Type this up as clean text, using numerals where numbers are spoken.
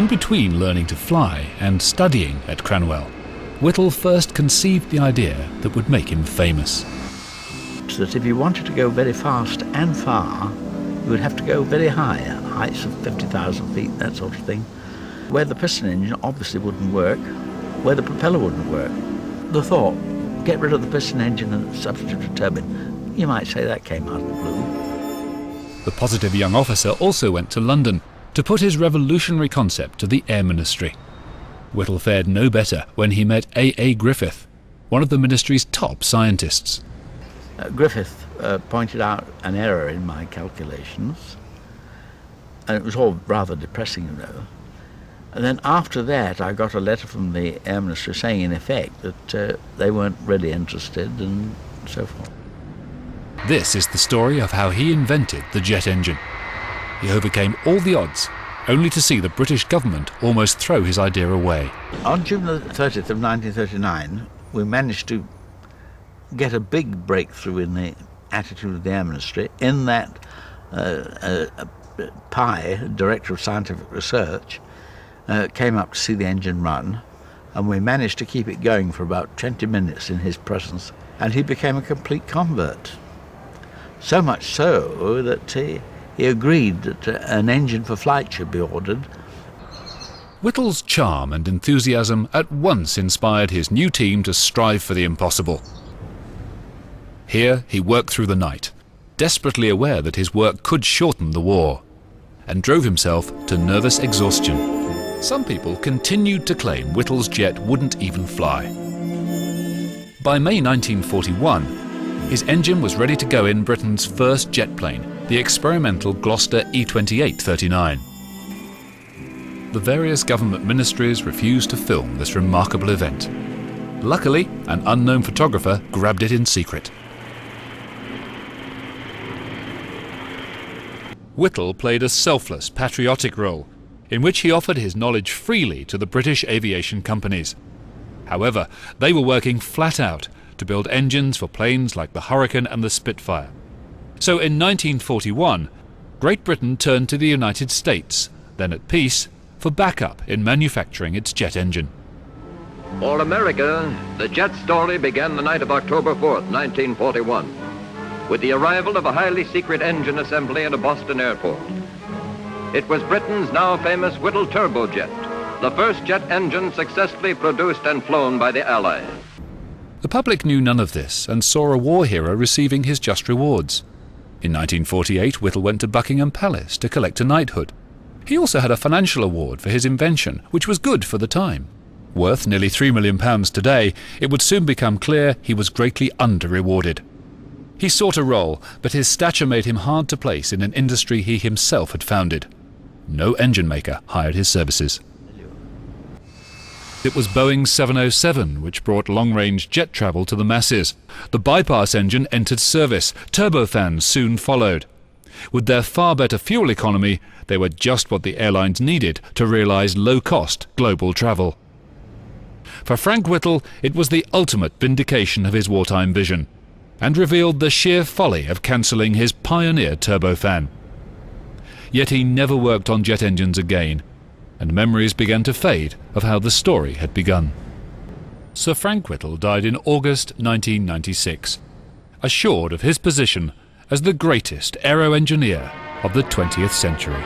In between learning to fly and studying at Cranwell, Whittle first conceived the idea that would make him famous. That if you wanted to go very fast and far, you would have to go very high, heights of 50,000 feet, that sort of thing, where the piston engine obviously wouldn't work, where the propeller wouldn't work. The thought, get rid of the piston engine and substitute a turbine, you might say that came out of the blue. The positive young officer also went to London to put his revolutionary concept to the Air Ministry. Whittle fared no better when he met A. Griffith, one of the ministry's top scientists. Griffith pointed out an error in my calculations, and it was all rather depressing, you know. And then after that, I got a letter from the Air Ministry saying, in effect, that they weren't really interested and so forth. This is the story of how he invented the jet engine. He overcame all the odds, only to see the British government almost throw his idea away. On June the 30th of 1939, we managed to get a big breakthrough in the attitude of the Air Ministry, in that Pye, Director of Scientific Research, came up to see the engine run, and we managed to keep it going for about 20 minutes in his presence, and he became a complete convert. So much so that he agreed that an engine for flight should be ordered. Whittle's charm and enthusiasm at once inspired his new team to strive for the impossible. Here he worked through the night, desperately aware that his work could shorten the war, and drove himself to nervous exhaustion. Some people continued to claim Whittle's jet wouldn't even fly. By May 1941, his engine was ready to go in Britain's first jet plane, the experimental Gloucester E-28-39. The various government ministries refused to film this remarkable event. Luckily, an unknown photographer grabbed it in secret. Whittle played a selfless, patriotic role, in which he offered his knowledge freely to the British aviation companies. However, they were working flat out to build engines for planes like the Hurricane and the Spitfire. So in 1941, Great Britain turned to the United States, then at peace, for backup in manufacturing its jet engine. For America, the jet story began the night of October 4th, 1941, with the arrival of a highly secret engine assembly at a Boston airport. It was Britain's now famous Whittle turbojet, the first jet engine successfully produced and flown by the Allies. The public knew none of this and saw a war hero receiving his just rewards. In 1948, Whittle went to Buckingham Palace to collect a knighthood. He also had a financial award for his invention, which was good for the time. Worth nearly £3 million today, it would soon become clear he was greatly under-rewarded. He sought a role, but his stature made him hard to place in an industry he himself had founded. No engine maker hired his services. It was Boeing 707 which brought long-range jet travel to the masses. The bypass engine entered service. Turbofans soon followed. With their far better fuel economy, they were just what the airlines needed to realize low-cost global travel. For Frank Whittle, it was the ultimate vindication of his wartime vision, and revealed the sheer folly of cancelling his pioneer turbofan. Yet he never worked on jet engines again, and memories began to fade of how the story had begun. Sir Frank Whittle died in August 1996, assured of his position as the greatest aero engineer of the 20th century.